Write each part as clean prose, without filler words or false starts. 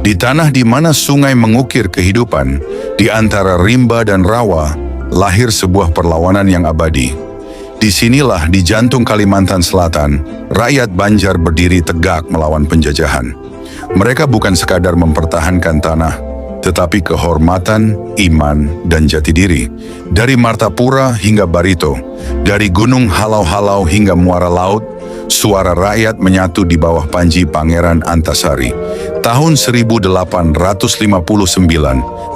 Di tanah di mana sungai mengukir kehidupan, di antara rimba dan rawa, lahir sebuah perlawanan yang abadi. Disinilah di jantung Kalimantan Selatan, rakyat Banjar berdiri tegak melawan penjajahan. Mereka bukan sekadar mempertahankan tanah, tetapi kehormatan, iman, dan jati diri. Dari Martapura hingga Barito, dari Gunung Halau-Halau hingga Muara Laut, suara rakyat menyatu di bawah panji Pangeran Antasari. Tahun 1859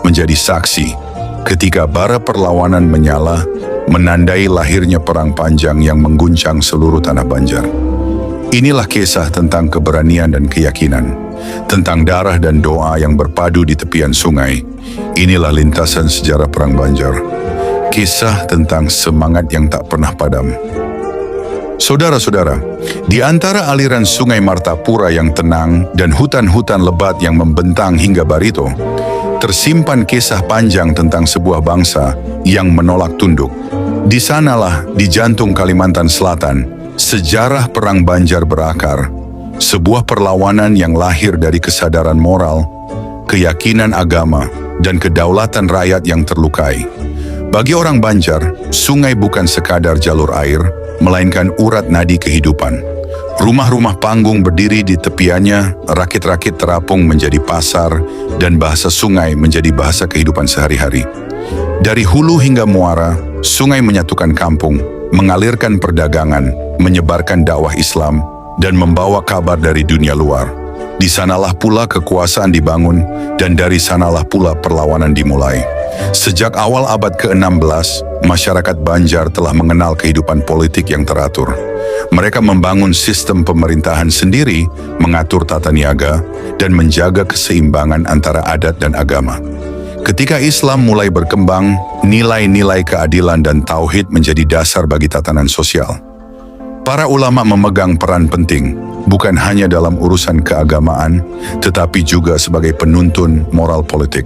menjadi saksi ketika bara perlawanan menyala, menandai lahirnya perang panjang yang mengguncang seluruh tanah Banjar. Inilah kisah tentang keberanian dan keyakinan, tentang darah dan doa yang berpadu di tepian sungai. Inilah lintasan sejarah perang Banjar. Kisah tentang semangat yang tak pernah padam. Saudara-saudara, di antara aliran sungai Martapura yang tenang dan hutan-hutan lebat yang membentang hingga Barito, tersimpan kisah panjang tentang sebuah bangsa yang menolak tunduk. Di sanalah, di jantung Kalimantan Selatan, sejarah perang Banjar berakar. Sebuah perlawanan yang lahir dari kesadaran moral, keyakinan agama, dan kedaulatan rakyat yang terlukai. Bagi orang Banjar, sungai bukan sekadar jalur air, melainkan urat nadi kehidupan. Rumah-rumah panggung berdiri di tepiannya, rakit-rakit terapung menjadi pasar, dan bahasa sungai menjadi bahasa kehidupan sehari-hari. Dari hulu hingga muara, sungai menyatukan kampung, mengalirkan perdagangan, menyebarkan dakwah Islam, dan membawa kabar dari dunia luar. Di sanalah pula kekuasaan dibangun, dan dari sanalah pula perlawanan dimulai. Sejak awal abad ke-16, masyarakat Banjar telah mengenal kehidupan politik yang teratur. Mereka membangun sistem pemerintahan sendiri, mengatur tata niaga, dan menjaga keseimbangan antara adat dan agama. Ketika Islam mulai berkembang, nilai-nilai keadilan dan tauhid menjadi dasar bagi tatanan sosial. Para ulama memegang peran penting, bukan hanya dalam urusan keagamaan, tetapi juga sebagai penuntun moral politik.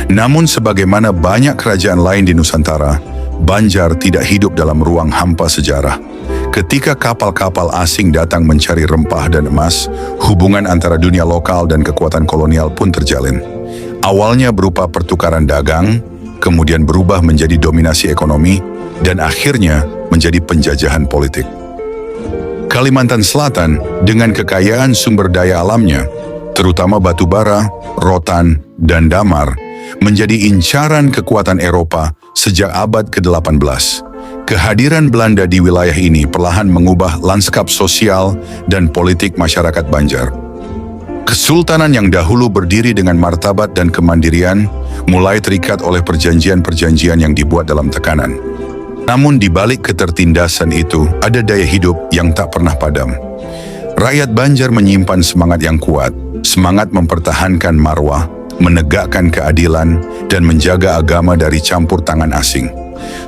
Namun sebagaimana banyak kerajaan lain di Nusantara, Banjar tidak hidup dalam ruang hampa sejarah. Ketika kapal-kapal asing datang mencari rempah dan emas, hubungan antara dunia lokal dan kekuatan kolonial pun terjalin. Awalnya berupa pertukaran dagang, kemudian berubah menjadi dominasi ekonomi, dan akhirnya menjadi penjajahan politik. Kalimantan Selatan dengan kekayaan sumber daya alamnya, terutama batu bara, rotan, dan damar, menjadi incaran kekuatan Eropa sejak abad ke-18. Kehadiran Belanda di wilayah ini perlahan mengubah lanskap sosial dan politik masyarakat Banjar. Kesultanan yang dahulu berdiri dengan martabat dan kemandirian mulai terikat oleh perjanjian-perjanjian yang dibuat dalam tekanan. Namun di balik ketertindasan itu ada daya hidup yang tak pernah padam. Rakyat Banjar menyimpan semangat yang kuat, semangat mempertahankan marwah, menegakkan keadilan, dan menjaga agama dari campur tangan asing.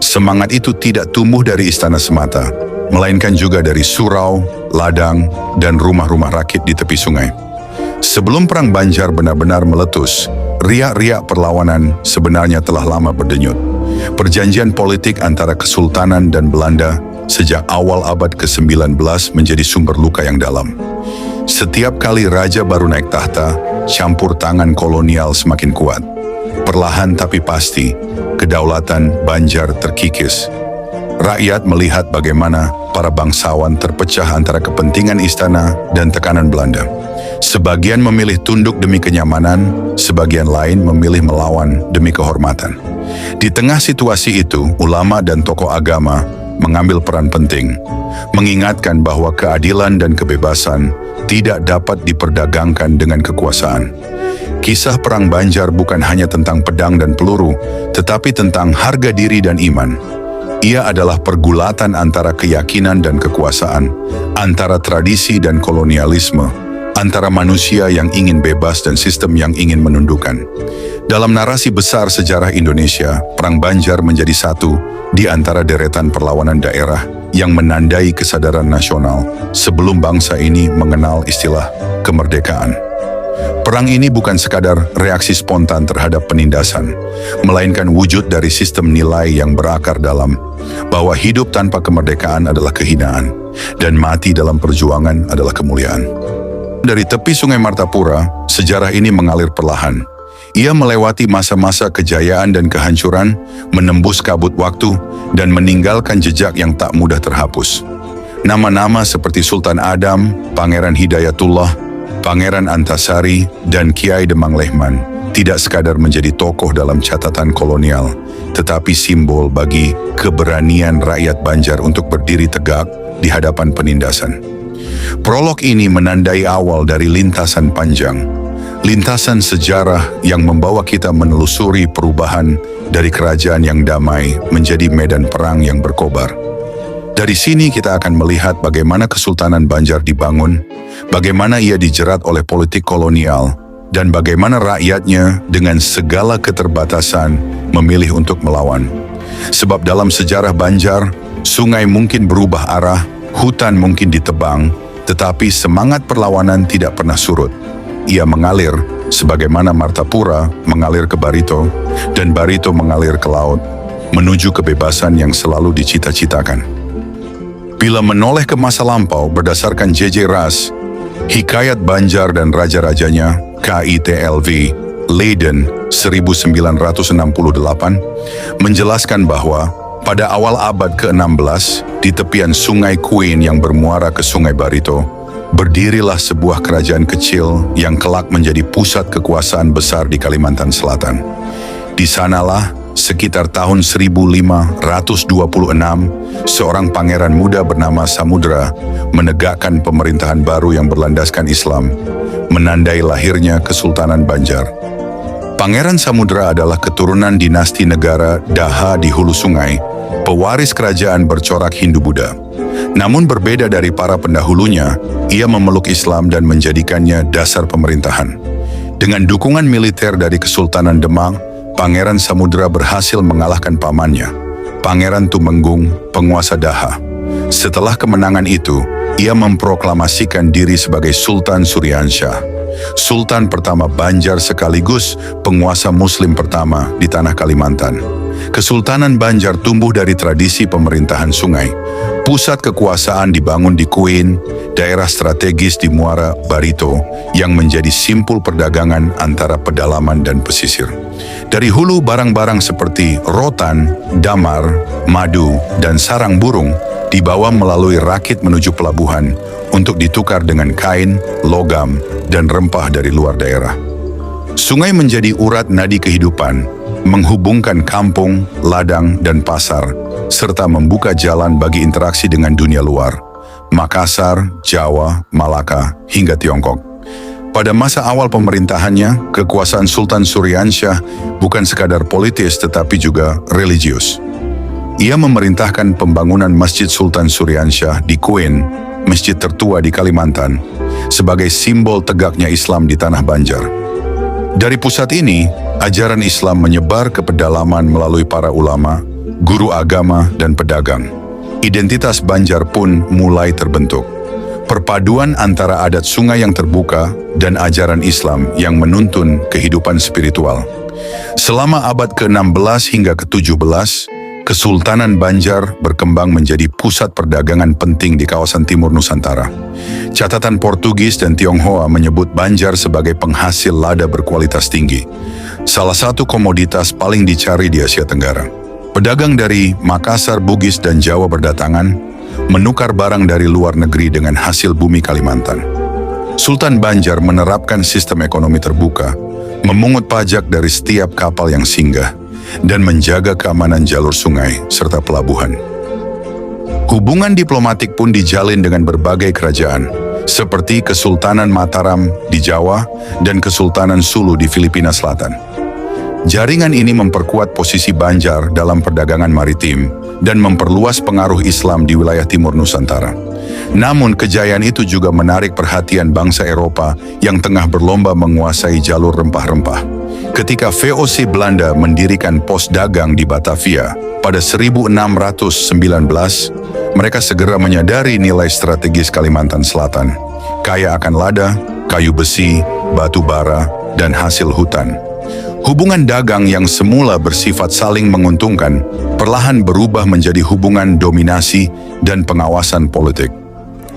Semangat itu tidak tumbuh dari istana semata, melainkan juga dari surau, ladang, dan rumah-rumah rakit di tepi sungai. Sebelum perang Banjar benar-benar meletus, riak-riak perlawanan sebenarnya telah lama berdenyut. Perjanjian politik antara Kesultanan dan Belanda sejak awal abad ke-19 menjadi sumber luka yang dalam. Setiap kali raja baru naik tahta, campur tangan kolonial semakin kuat. Perlahan tapi pasti, kedaulatan Banjar terkikis. Rakyat melihat bagaimana para bangsawan terpecah antara kepentingan istana dan tekanan Belanda. Sebagian memilih tunduk demi kenyamanan, sebagian lain memilih melawan demi kehormatan. Di tengah situasi itu, ulama dan tokoh agama mengambil peran penting, mengingatkan bahwa keadilan dan kebebasan tidak dapat diperdagangkan dengan kekuasaan. Kisah perang Banjar bukan hanya tentang pedang dan peluru, tetapi tentang harga diri dan iman. Ia adalah pergulatan antara keyakinan dan kekuasaan, antara tradisi dan kolonialisme, antara manusia yang ingin bebas dan sistem yang ingin menundukkan. Dalam narasi besar sejarah Indonesia, Perang Banjar menjadi satu di antara deretan perlawanan daerah yang menandai kesadaran nasional sebelum bangsa ini mengenal istilah kemerdekaan. Perang ini bukan sekadar reaksi spontan terhadap penindasan, melainkan wujud dari sistem nilai yang berakar dalam, bahwa hidup tanpa kemerdekaan adalah kehinaan, dan mati dalam perjuangan adalah kemuliaan. Dari tepi Sungai Martapura, sejarah ini mengalir perlahan. Ia melewati masa-masa kejayaan dan kehancuran, menembus kabut waktu, dan meninggalkan jejak yang tak mudah terhapus. Nama-nama seperti Sultan Adam, Pangeran Hidayatullah, Pangeran Antasari, dan Kiai Demang Lehman tidak sekadar menjadi tokoh dalam catatan kolonial, tetapi simbol bagi keberanian rakyat Banjar untuk berdiri tegak di hadapan penindasan. Prolog ini menandai awal dari lintasan panjang, lintasan sejarah yang membawa kita menelusuri perubahan dari kerajaan yang damai menjadi medan perang yang berkobar. Dari sini kita akan melihat bagaimana Kesultanan Banjar dibangun, bagaimana ia dijerat oleh politik kolonial, dan bagaimana rakyatnya dengan segala keterbatasan memilih untuk melawan. Sebab dalam sejarah Banjar, sungai mungkin berubah arah, hutan mungkin ditebang, tetapi semangat perlawanan tidak pernah surut. Ia mengalir sebagaimana Martapura mengalir ke Barito, dan Barito mengalir ke laut, menuju kebebasan yang selalu dicita-citakan. Bila menoleh ke masa lampau berdasarkan J.J. Ras, Hikayat Banjar dan Raja-Rajanya, KITLV, Leiden 1968, menjelaskan bahwa pada awal abad ke-16, di tepian Sungai Kuin yang bermuara ke Sungai Barito, berdirilah sebuah kerajaan kecil yang kelak menjadi pusat kekuasaan besar di Kalimantan Selatan. Di sanalah, sekitar tahun 1526, seorang pangeran muda bernama Samudra menegakkan pemerintahan baru yang berlandaskan Islam, menandai lahirnya Kesultanan Banjar. Pangeran Samudra adalah keturunan dinasti negara Daha di hulu sungai, pewaris kerajaan bercorak Hindu-Buddha. Namun berbeda dari para pendahulunya, ia memeluk Islam dan menjadikannya dasar pemerintahan. Dengan dukungan militer dari Kesultanan Demak, Pangeran Samudra berhasil mengalahkan pamannya, Pangeran Tumenggung, penguasa Daha. Setelah kemenangan itu, ia memproklamasikan diri sebagai Sultan Suryansyah, Sultan pertama Banjar sekaligus penguasa Muslim pertama di tanah Kalimantan. Kesultanan Banjar tumbuh dari tradisi pemerintahan sungai. Pusat kekuasaan dibangun di Kuin, daerah strategis di muara Barito yang menjadi simpul perdagangan antara pedalaman dan pesisir. Dari hulu barang-barang seperti rotan, damar, madu, dan sarang burung dibawa melalui rakit menuju pelabuhan untuk ditukar dengan kain, logam, dan rempah dari luar daerah. Sungai menjadi urat nadi kehidupan, menghubungkan kampung, ladang, dan pasar, serta membuka jalan bagi interaksi dengan dunia luar, Makassar, Jawa, Malaka, hingga Tiongkok. Pada masa awal pemerintahannya, kekuasaan Sultan Suryansyah bukan sekadar politis tetapi juga religius. Ia memerintahkan pembangunan Masjid Sultan Suryansyah di Kuin, masjid tertua di Kalimantan, sebagai simbol tegaknya Islam di tanah Banjar. Dari pusat ini, ajaran Islam menyebar ke pedalaman melalui para ulama, guru agama, dan pedagang. Identitas Banjar pun mulai terbentuk. Perpaduan antara adat sungai yang terbuka dan ajaran Islam yang menuntun kehidupan spiritual. Selama abad ke-16 hingga ke-17, Kesultanan Banjar berkembang menjadi pusat perdagangan penting di kawasan timur Nusantara. Catatan Portugis dan Tionghoa menyebut Banjar sebagai penghasil lada berkualitas tinggi, salah satu komoditas paling dicari di Asia Tenggara. Pedagang dari Makassar, Bugis, dan Jawa berdatangan, menukar barang dari luar negeri dengan hasil bumi Kalimantan. Sultan Banjar menerapkan sistem ekonomi terbuka, memungut pajak dari setiap kapal yang singgah, dan menjaga keamanan jalur sungai serta pelabuhan. Hubungan diplomatik pun dijalin dengan berbagai kerajaan, seperti Kesultanan Mataram di Jawa dan Kesultanan Sulu di Filipina Selatan. Jaringan ini memperkuat posisi Banjar dalam perdagangan maritim dan memperluas pengaruh Islam di wilayah timur Nusantara. Namun kejayaan itu juga menarik perhatian bangsa Eropa yang tengah berlomba menguasai jalur rempah-rempah. Ketika VOC Belanda mendirikan pos dagang di Batavia pada 1619, mereka segera menyadari nilai strategis Kalimantan Selatan, kaya akan lada, kayu besi, batu bara, dan hasil hutan. Hubungan dagang yang semula bersifat saling menguntungkan, perlahan berubah menjadi hubungan dominasi dan pengawasan politik.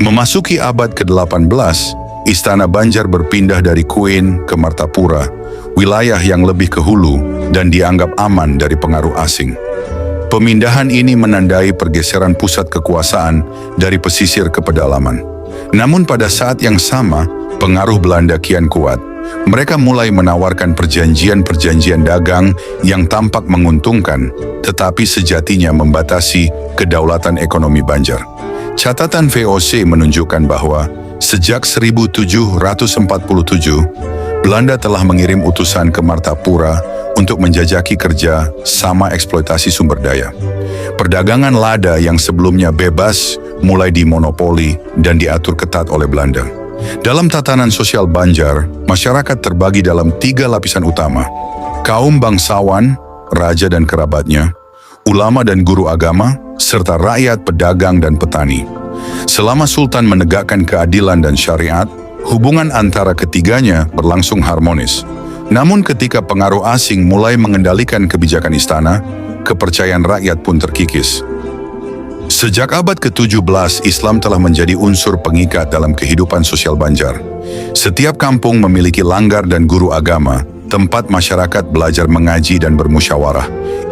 Memasuki abad ke-18, Istana Banjar berpindah dari Queen ke Martapura, wilayah yang lebih ke hulu dan dianggap aman dari pengaruh asing. Pemindahan ini menandai pergeseran pusat kekuasaan dari pesisir ke pedalaman. Namun pada saat yang sama, pengaruh Belanda kian kuat. Mereka mulai menawarkan perjanjian-perjanjian dagang yang tampak menguntungkan, tetapi sejatinya membatasi kedaulatan ekonomi Banjar. Catatan VOC menunjukkan bahwa sejak 1747, Belanda telah mengirim utusan ke Martapura untuk menjajaki kerja sama eksploitasi sumber daya. Perdagangan lada yang sebelumnya bebas mulai dimonopoli dan diatur ketat oleh Belanda. Dalam tatanan sosial Banjar, masyarakat terbagi dalam 3 lapisan utama: kaum bangsawan, raja dan kerabatnya, ulama dan guru agama, serta rakyat, pedagang dan petani. Selama Sultan menegakkan keadilan dan syariat, hubungan antara ketiganya berlangsung harmonis. Namun ketika pengaruh asing mulai mengendalikan kebijakan istana, kepercayaan rakyat pun terkikis. Sejak abad ke-17, Islam telah menjadi unsur pengikat dalam kehidupan sosial Banjar. Setiap kampung memiliki langgar dan guru agama, tempat masyarakat belajar mengaji dan bermusyawarah.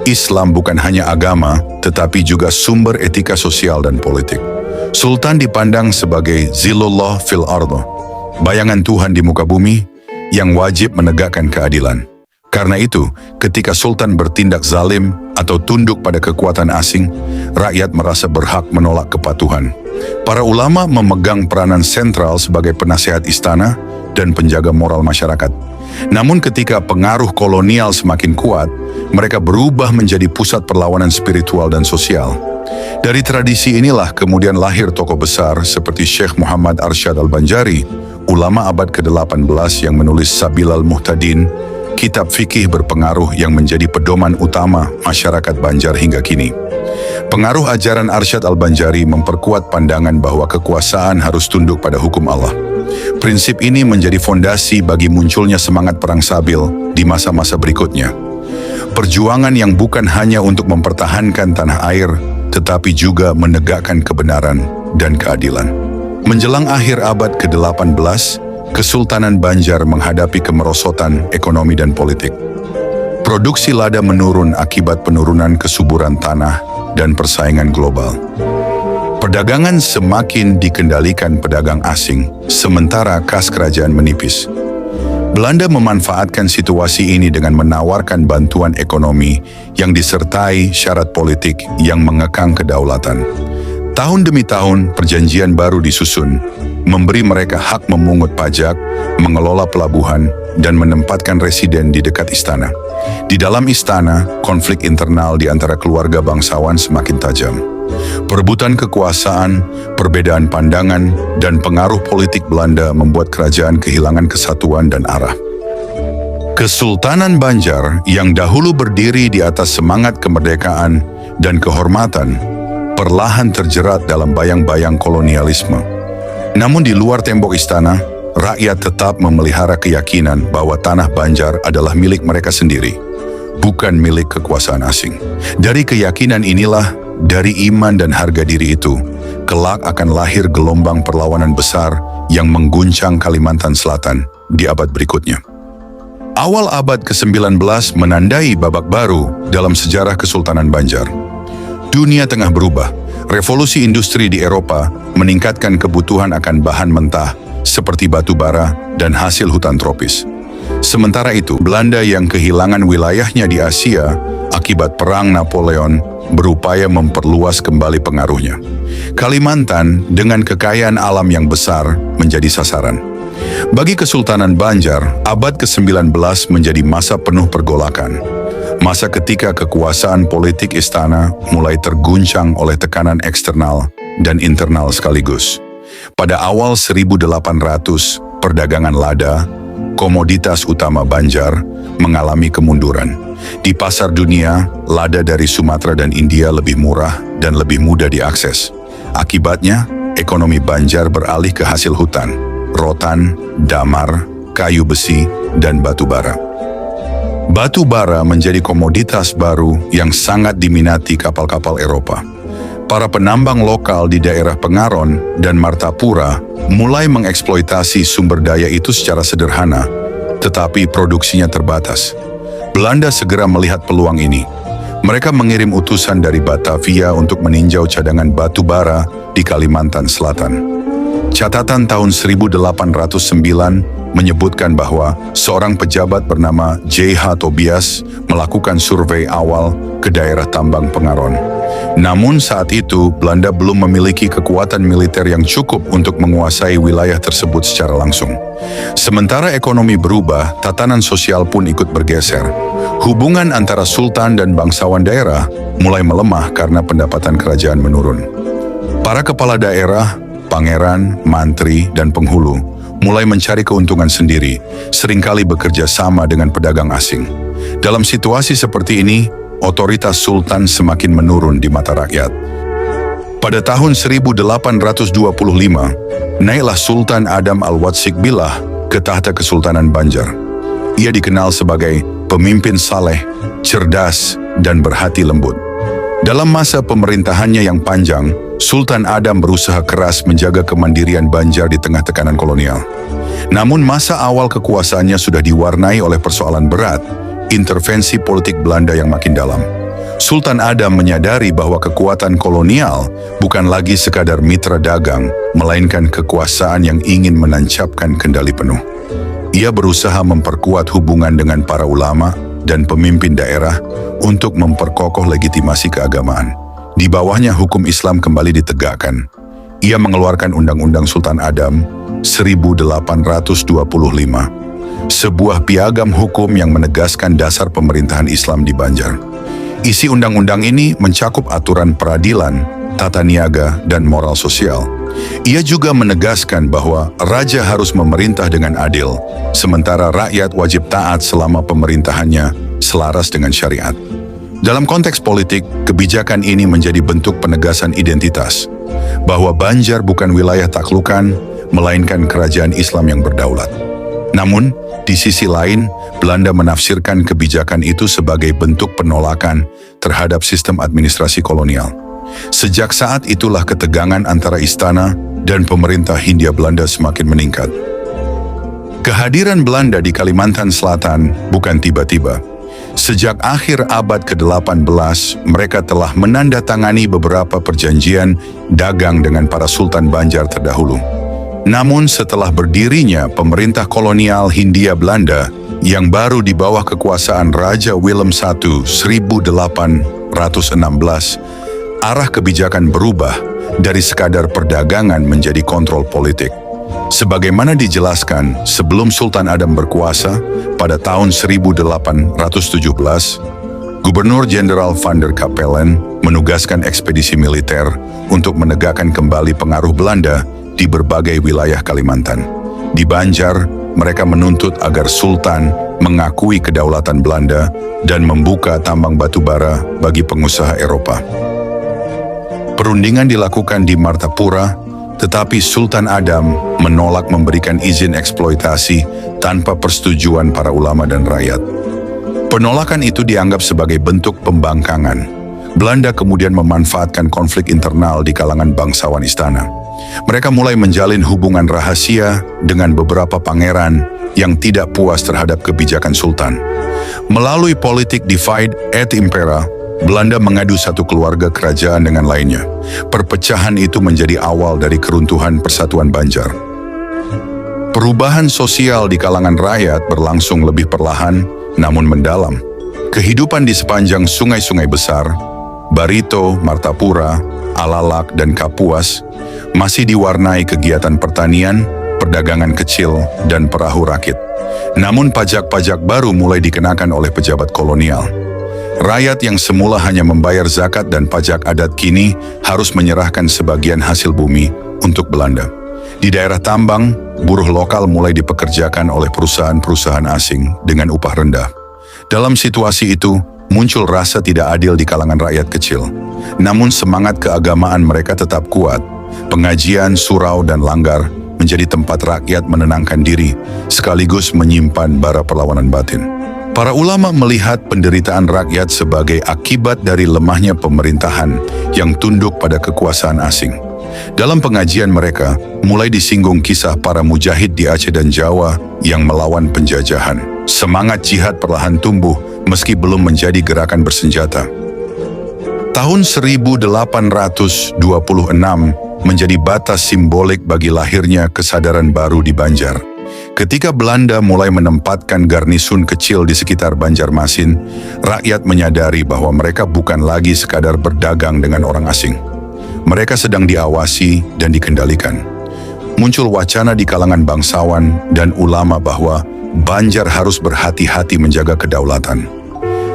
Islam bukan hanya agama, tetapi juga sumber etika sosial dan politik. Sultan dipandang sebagai Zilullah fil Ardo, bayangan Tuhan di muka bumi yang wajib menegakkan keadilan. Karena itu, ketika Sultan bertindak zalim atau tunduk pada kekuatan asing, rakyat merasa berhak menolak kepatuhan. Para ulama memegang peranan sentral sebagai penasehat istana dan penjaga moral masyarakat. Namun ketika pengaruh kolonial semakin kuat, mereka berubah menjadi pusat perlawanan spiritual dan sosial. Dari tradisi inilah kemudian lahir tokoh besar seperti Syekh Muhammad Arsyad Al-Banjari, ulama abad ke-18 yang menulis Sabilal Muhtadin, kitab fikih berpengaruh yang menjadi pedoman utama masyarakat Banjar hingga kini. Pengaruh ajaran Arsyad Al-Banjari memperkuat pandangan bahwa kekuasaan harus tunduk pada hukum Allah. Prinsip ini menjadi fondasi bagi munculnya semangat perang Sabil di masa-masa berikutnya. Perjuangan yang bukan hanya untuk mempertahankan tanah air, tetapi juga menegakkan kebenaran dan keadilan. Menjelang akhir abad ke-18, Kesultanan Banjar menghadapi kemerosotan ekonomi dan politik. Produksi lada menurun akibat penurunan kesuburan tanah dan persaingan global. Perdagangan semakin dikendalikan pedagang asing, sementara kas kerajaan menipis. Belanda memanfaatkan situasi ini dengan menawarkan bantuan ekonomi yang disertai syarat politik yang mengekang kedaulatan. Tahun demi tahun, perjanjian baru disusun, memberi mereka hak memungut pajak, mengelola pelabuhan, dan menempatkan residen di dekat istana. Di dalam istana, konflik internal di antara keluarga bangsawan semakin tajam. Perebutan kekuasaan, perbedaan pandangan, dan pengaruh politik Belanda membuat kerajaan kehilangan kesatuan dan arah. Kesultanan Banjar yang dahulu berdiri di atas semangat kemerdekaan dan kehormatan, perlahan terjerat dalam bayang-bayang kolonialisme. Namun di luar tembok istana, rakyat tetap memelihara keyakinan bahwa tanah Banjar adalah milik mereka sendiri, bukan milik kekuasaan asing. Dari keyakinan inilah, dari iman dan harga diri itu, kelak akan lahir gelombang perlawanan besar yang mengguncang Kalimantan Selatan di abad berikutnya. Awal abad ke-19 menandai babak baru dalam sejarah Kesultanan Banjar. Dunia tengah berubah. Revolusi industri di Eropa meningkatkan kebutuhan akan bahan mentah seperti batu bara dan hasil hutan tropis. Sementara itu, Belanda yang kehilangan wilayahnya di Asia akibat Perang Napoleon berupaya memperluas kembali pengaruhnya. Kalimantan dengan kekayaan alam yang besar menjadi sasaran. Bagi Kesultanan Banjar, abad ke-19 menjadi masa penuh pergolakan. Masa ketika kekuasaan politik istana mulai terguncang oleh tekanan eksternal dan internal sekaligus. Pada awal 1800, perdagangan lada, komoditas utama Banjar, mengalami kemunduran. Di pasar dunia, lada dari Sumatera dan India lebih murah dan lebih mudah diakses. Akibatnya, ekonomi Banjar beralih ke hasil hutan, rotan, damar, kayu besi, dan batu bara. Batu bara menjadi komoditas baru yang sangat diminati kapal-kapal Eropa. Para penambang lokal di daerah Pengaron dan Martapura mulai mengeksploitasi sumber daya itu secara sederhana, tetapi produksinya terbatas. Belanda segera melihat peluang ini. Mereka mengirim utusan dari Batavia untuk meninjau cadangan batu bara di Kalimantan Selatan. Catatan tahun 1809 menyebutkan bahwa seorang pejabat bernama J.H. Tobias melakukan survei awal ke daerah tambang Pengaron. Namun saat itu Belanda belum memiliki kekuatan militer yang cukup untuk menguasai wilayah tersebut secara langsung. Sementara ekonomi berubah, tatanan sosial pun ikut bergeser. Hubungan antara sultan dan bangsawan daerah mulai melemah karena pendapatan kerajaan menurun. Para kepala daerah, pangeran, mantri, dan penghulu mulai mencari keuntungan sendiri, seringkali bekerja sama dengan pedagang asing. Dalam situasi seperti ini, otoritas sultan semakin menurun di mata rakyat. Pada tahun 1825, naiklah Sultan Adam Al-Watsik Billah ke tahta Kesultanan Banjar. Ia dikenal sebagai pemimpin saleh, cerdas, dan berhati lembut. Dalam masa pemerintahannya yang panjang, Sultan Adam berusaha keras menjaga kemandirian Banjar di tengah tekanan kolonial. Namun masa awal kekuasaannya sudah diwarnai oleh persoalan berat, intervensi politik Belanda yang makin dalam. Sultan Adam menyadari bahwa kekuatan kolonial bukan lagi sekadar mitra dagang, melainkan kekuasaan yang ingin menancapkan kendali penuh. Ia berusaha memperkuat hubungan dengan para ulama dan pemimpin daerah untuk memperkokoh legitimasi keagamaan. Di bawahnya hukum Islam kembali ditegakkan. Ia mengeluarkan Undang-Undang Sultan Adam 1825, sebuah piagam hukum yang menegaskan dasar pemerintahan Islam di Banjar. Isi undang-undang ini mencakup aturan peradilan, tata niaga, dan moral sosial. Ia juga menegaskan bahwa raja harus memerintah dengan adil, sementara rakyat wajib taat selama pemerintahannya selaras dengan syariat. Dalam konteks politik, kebijakan ini menjadi bentuk penegasan identitas, bahwa Banjar bukan wilayah taklukan, melainkan kerajaan Islam yang berdaulat. Namun, di sisi lain, Belanda menafsirkan kebijakan itu sebagai bentuk penolakan terhadap sistem administrasi kolonial. Sejak saat itulah ketegangan antara istana dan pemerintah Hindia Belanda semakin meningkat. Kehadiran Belanda di Kalimantan Selatan bukan tiba-tiba. Sejak akhir abad ke-18, mereka telah menandatangani beberapa perjanjian dagang dengan para sultan Banjar terdahulu. Namun setelah berdirinya pemerintah kolonial Hindia Belanda yang baru di bawah kekuasaan Raja Willem I 1816, arah kebijakan berubah dari sekadar perdagangan menjadi kontrol politik. Sebagaimana dijelaskan sebelum Sultan Adam berkuasa pada tahun 1817, Gubernur Jenderal Van der Capellen menugaskan ekspedisi militer untuk menegakkan kembali pengaruh Belanda di berbagai wilayah Kalimantan. Di Banjar, mereka menuntut agar Sultan mengakui kedaulatan Belanda dan membuka tambang batu bara bagi pengusaha Eropa. Perundingan dilakukan di Martapura, tetapi Sultan Adam menolak memberikan izin eksploitasi tanpa persetujuan para ulama dan rakyat. Penolakan itu dianggap sebagai bentuk pembangkangan. Belanda kemudian memanfaatkan konflik internal di kalangan bangsawan istana. Mereka mulai menjalin hubungan rahasia dengan beberapa pangeran yang tidak puas terhadap kebijakan Sultan. Melalui politik divide et impera, Belanda mengadu satu keluarga kerajaan dengan lainnya. Perpecahan itu menjadi awal dari keruntuhan persatuan Banjar. Perubahan sosial di kalangan rakyat berlangsung lebih perlahan, namun mendalam. Kehidupan di sepanjang sungai-sungai besar, Barito, Martapura, Alalak, dan Kapuas, masih diwarnai kegiatan pertanian, perdagangan kecil, dan perahu rakit. Namun pajak-pajak baru mulai dikenakan oleh pejabat kolonial. Rakyat yang semula hanya membayar zakat dan pajak adat kini harus menyerahkan sebagian hasil bumi untuk Belanda. Di daerah tambang, buruh lokal mulai dipekerjakan oleh perusahaan-perusahaan asing dengan upah rendah. Dalam situasi itu, muncul rasa tidak adil di kalangan rakyat kecil. Namun semangat keagamaan mereka tetap kuat. Pengajian, surau, dan langgar menjadi tempat rakyat menenangkan diri, sekaligus menyimpan bara perlawanan batin. Para ulama melihat penderitaan rakyat sebagai akibat dari lemahnya pemerintahan yang tunduk pada kekuasaan asing. Dalam pengajian mereka, mulai disinggung kisah para mujahid di Aceh dan Jawa yang melawan penjajahan. Semangat jihad perlahan tumbuh meski belum menjadi gerakan bersenjata. Tahun 1826 menjadi batas simbolik bagi lahirnya kesadaran baru di Banjar. Ketika Belanda mulai menempatkan garnisun kecil di sekitar Banjarmasin, rakyat menyadari bahwa mereka bukan lagi sekadar berdagang dengan orang asing. Mereka sedang diawasi dan dikendalikan. Muncul wacana di kalangan bangsawan dan ulama bahwa Banjar harus berhati-hati menjaga kedaulatan.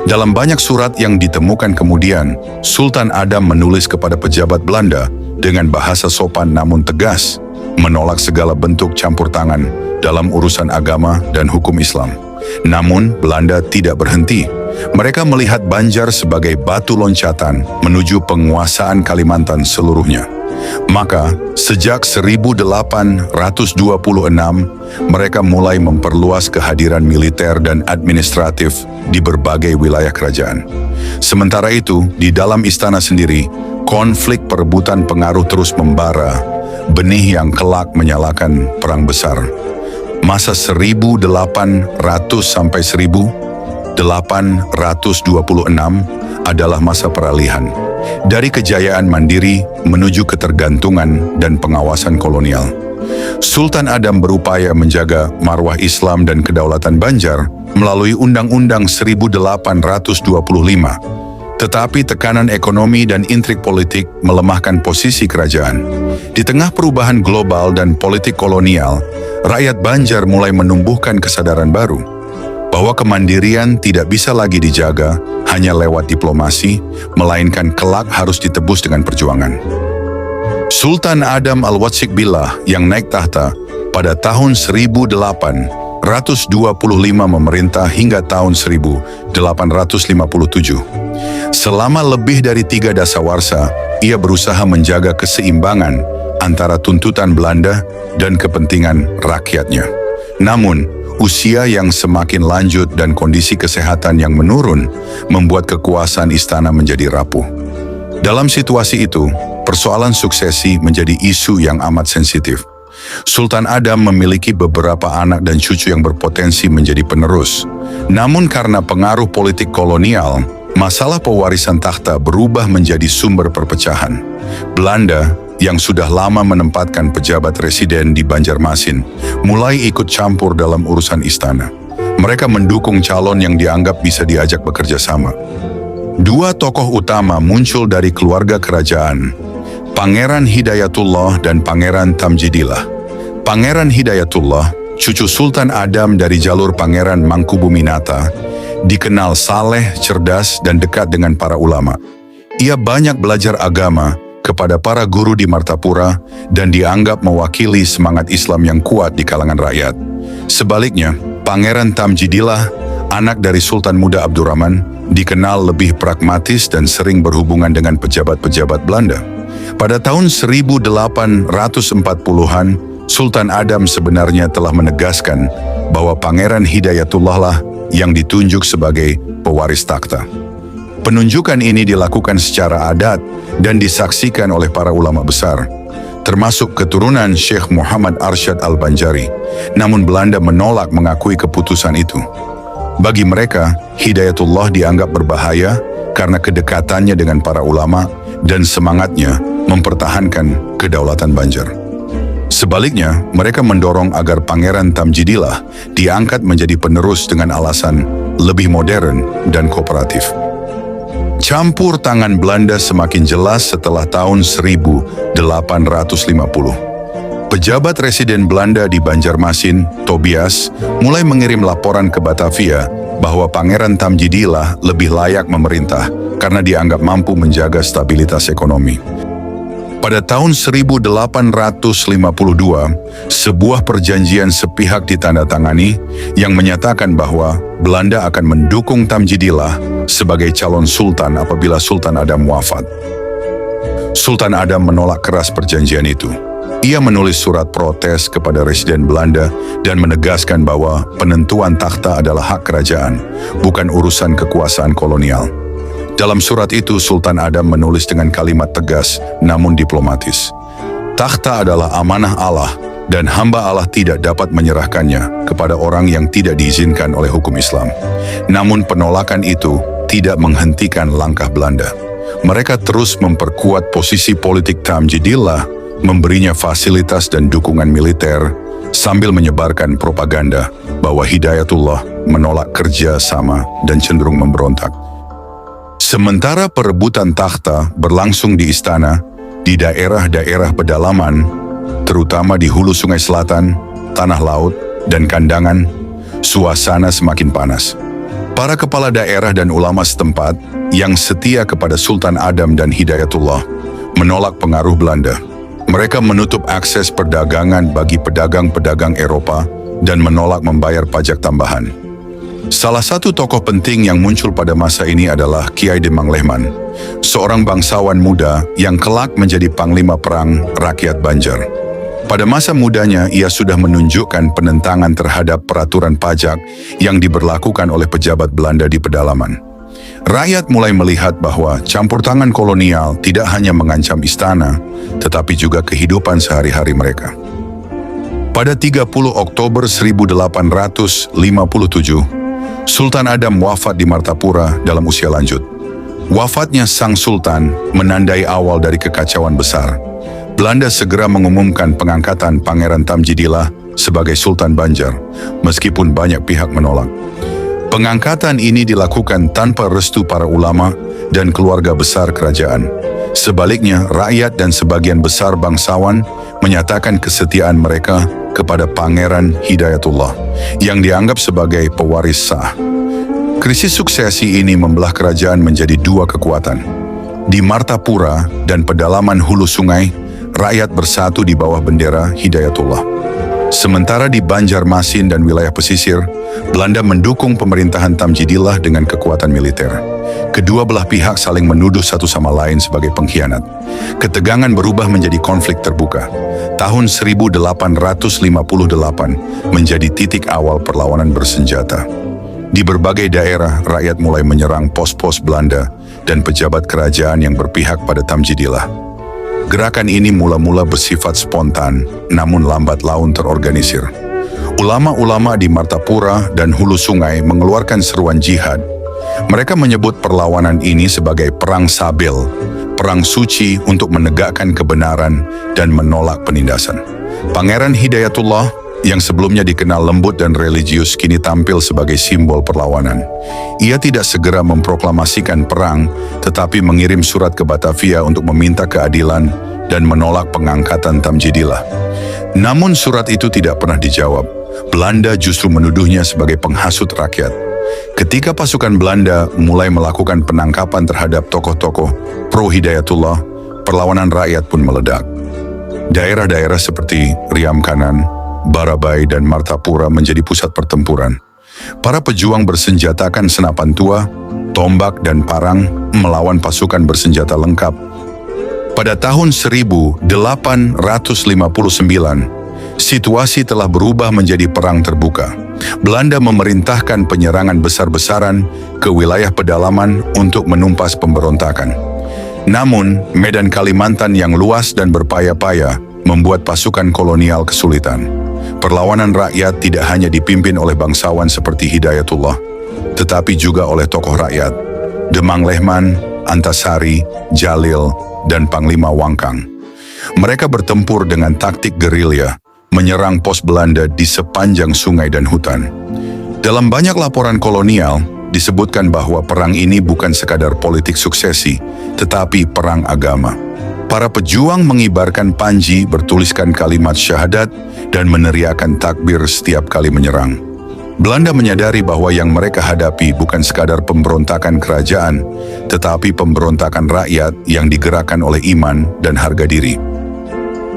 Dalam banyak surat yang ditemukan kemudian, Sultan Adam menulis kepada pejabat Belanda dengan bahasa sopan namun tegas, menolak segala bentuk campur tangan dalam urusan agama dan hukum Islam. Namun, Belanda tidak berhenti. Mereka melihat Banjar sebagai batu loncatan menuju penguasaan Kalimantan seluruhnya. Maka, sejak 1826, mereka mulai memperluas kehadiran militer dan administratif di berbagai wilayah kerajaan. Sementara itu, di dalam istana sendiri, konflik perebutan pengaruh terus membara, benih yang kelak menyalakan perang besar. Masa 1800 sampai 1826 adalah masa peralihan dari kejayaan mandiri menuju ketergantungan dan pengawasan kolonial. Sultan Adam berupaya menjaga marwah Islam dan kedaulatan Banjar melalui Undang-Undang 1825. Tetapi tekanan ekonomi dan intrik politik melemahkan posisi kerajaan. Di tengah perubahan global dan politik kolonial, rakyat Banjar mulai menumbuhkan kesadaran baru bahwa kemandirian tidak bisa lagi dijaga hanya lewat diplomasi, melainkan kelak harus ditebus dengan perjuangan. Sultan Adam Al-Watsik Billah yang naik tahta pada tahun 1825 memerintah hingga tahun 1857. Selama lebih dari 3 dasawarsa, ia berusaha menjaga keseimbangan antara tuntutan Belanda dan kepentingan rakyatnya. Namun, usia yang semakin lanjut dan kondisi kesehatan yang menurun membuat kekuasaan istana menjadi rapuh. Dalam situasi itu, persoalan suksesi menjadi isu yang amat sensitif. Sultan Adam memiliki beberapa anak dan cucu yang berpotensi menjadi penerus. Namun karena pengaruh politik kolonial, masalah pewarisan takhta berubah menjadi sumber perpecahan. Belanda yang sudah lama menempatkan pejabat residen di Banjarmasin, mulai ikut campur dalam urusan istana. Mereka mendukung calon yang dianggap bisa diajak bekerja sama. 2 tokoh utama muncul dari keluarga kerajaan, Pangeran Hidayatullah dan Pangeran Tamjidillah. Pangeran Hidayatullah, cucu Sultan Adam dari jalur Pangeran Mangkubuminata, dikenal saleh, cerdas, dan dekat dengan para ulama. Ia banyak belajar agama kepada para guru di Martapura dan dianggap mewakili semangat Islam yang kuat di kalangan rakyat. Sebaliknya, Pangeran Tamjidillah, anak dari Sultan Muda Abdurrahman, dikenal lebih pragmatis dan sering berhubungan dengan pejabat-pejabat Belanda. Pada tahun 1840-an, Sultan Adam sebenarnya telah menegaskan bahwa Pangeran Hidayatullah lah yang ditunjuk sebagai pewaris takhta. Penunjukan ini dilakukan secara adat dan disaksikan oleh para ulama besar, termasuk keturunan Syekh Muhammad Arsyad Al-Banjari. Namun Belanda menolak mengakui keputusan itu. Bagi mereka, Hidayatullah dianggap berbahaya karena kedekatannya dengan para ulama dan semangatnya mempertahankan kedaulatan Banjar. Sebaliknya, mereka mendorong agar Pangeran Tamjidillah diangkat menjadi penerus dengan alasan lebih modern dan kooperatif. Campur tangan Belanda semakin jelas setelah tahun 1850. Pejabat residen Belanda di Banjarmasin, Tobias, mulai mengirim laporan ke Batavia bahwa Pangeran Tamjidillah lebih layak memerintah karena dianggap mampu menjaga stabilitas ekonomi. Pada tahun 1852, sebuah perjanjian sepihak ditandatangani yang menyatakan bahwa Belanda akan mendukung Tamjidillah sebagai calon sultan apabila Sultan Adam wafat. Sultan Adam menolak keras perjanjian itu. Ia menulis surat protes kepada Residen Belanda dan menegaskan bahwa penentuan takhta adalah hak kerajaan, bukan urusan kekuasaan kolonial. Dalam surat itu, Sultan Adam menulis dengan kalimat tegas namun diplomatis. Takhta adalah amanah Allah dan hamba Allah tidak dapat menyerahkannya kepada orang yang tidak diizinkan oleh hukum Islam. Namun penolakan itu tidak menghentikan langkah Belanda. Mereka terus memperkuat posisi politik Tamjidillah, memberinya fasilitas dan dukungan militer, sambil menyebarkan propaganda bahwa Hidayatullah menolak kerja sama dan cenderung memberontak. Sementara perebutan takhta berlangsung di istana, di daerah-daerah pedalaman, terutama di hulu Sungai Selatan, tanah laut, dan kandangan, suasana semakin panas. Para kepala daerah dan ulama setempat yang setia kepada Sultan Adam dan Hidayatullah menolak pengaruh Belanda. Mereka menutup akses perdagangan bagi pedagang-pedagang Eropa dan menolak membayar pajak tambahan. Salah satu tokoh penting yang muncul pada masa ini adalah Kiai Demang Lehman, seorang bangsawan muda yang kelak menjadi panglima perang rakyat Banjar. Pada masa mudanya, ia sudah menunjukkan penentangan terhadap peraturan pajak yang diberlakukan oleh pejabat Belanda di pedalaman. Rakyat mulai melihat bahwa campur tangan kolonial tidak hanya mengancam istana, tetapi juga kehidupan sehari-hari mereka. Pada 30 Oktober 1857, Sultan Adam wafat di Martapura dalam usia lanjut. Wafatnya sang sultan menandai awal dari kekacauan besar. Belanda segera mengumumkan pengangkatan Pangeran Tamjidillah sebagai Sultan Banjar, meskipun banyak pihak menolak. Pengangkatan ini dilakukan tanpa restu para ulama dan keluarga besar kerajaan. Sebaliknya, rakyat dan sebagian besar bangsawan menyatakan kesetiaan mereka kepada Pangeran Hidayatullah, yang dianggap sebagai pewaris sah. Krisis suksesi ini membelah kerajaan menjadi dua kekuatan. Di Martapura dan pedalaman hulu sungai, rakyat bersatu di bawah bendera Hidayatullah. Sementara di Banjarmasin dan wilayah pesisir, Belanda mendukung pemerintahan Tamjidillah dengan kekuatan militer. Kedua belah pihak saling menuduh satu sama lain sebagai pengkhianat. Ketegangan berubah menjadi konflik terbuka. Tahun 1858 menjadi titik awal perlawanan bersenjata. Di berbagai daerah, rakyat mulai menyerang pos-pos Belanda dan pejabat kerajaan yang berpihak pada Tamjidillah. Gerakan ini mula-mula bersifat spontan, namun lambat laun terorganisir. Ulama-ulama di Martapura dan hulu sungai mengeluarkan seruan jihad. Mereka menyebut perlawanan ini sebagai perang sabil, perang suci untuk menegakkan kebenaran dan menolak penindasan. Pangeran Hidayatullah, yang sebelumnya dikenal lembut dan religius, kini tampil sebagai simbol perlawanan. Ia tidak segera memproklamasikan perang, tetapi mengirim surat ke Batavia untuk meminta keadilan dan menolak pengangkatan Tamjidillah. Namun surat itu tidak pernah dijawab. Belanda justru menuduhnya sebagai penghasut rakyat. Ketika pasukan Belanda mulai melakukan penangkapan terhadap tokoh-tokoh pro-Hidayatullah, perlawanan rakyat pun meledak. Daerah-daerah seperti Riam Kanan, Barabai dan Martapura menjadi pusat pertempuran. Para pejuang bersenjatakan senapan tua, tombak dan parang melawan pasukan bersenjata lengkap. Pada tahun 1859, situasi telah berubah menjadi perang terbuka. Belanda memerintahkan penyerangan besar-besaran ke wilayah pedalaman untuk menumpas pemberontakan. Namun, medan Kalimantan yang luas dan berpaya-paya membuat pasukan kolonial kesulitan. Perlawanan rakyat tidak hanya dipimpin oleh bangsawan seperti Hidayatullah, tetapi juga oleh tokoh rakyat, Demang Lehman, Antasari, Jalil, dan Panglima Wangkang. Mereka bertempur dengan taktik gerilya, menyerang pos Belanda di sepanjang sungai dan hutan. Dalam banyak laporan kolonial, disebutkan bahwa perang ini bukan sekadar politik suksesi, tetapi perang agama. Para pejuang mengibarkan panji, bertuliskan kalimat syahadat, dan meneriakkan takbir setiap kali menyerang. Belanda menyadari bahwa yang mereka hadapi bukan sekadar pemberontakan kerajaan, tetapi pemberontakan rakyat yang digerakkan oleh iman dan harga diri.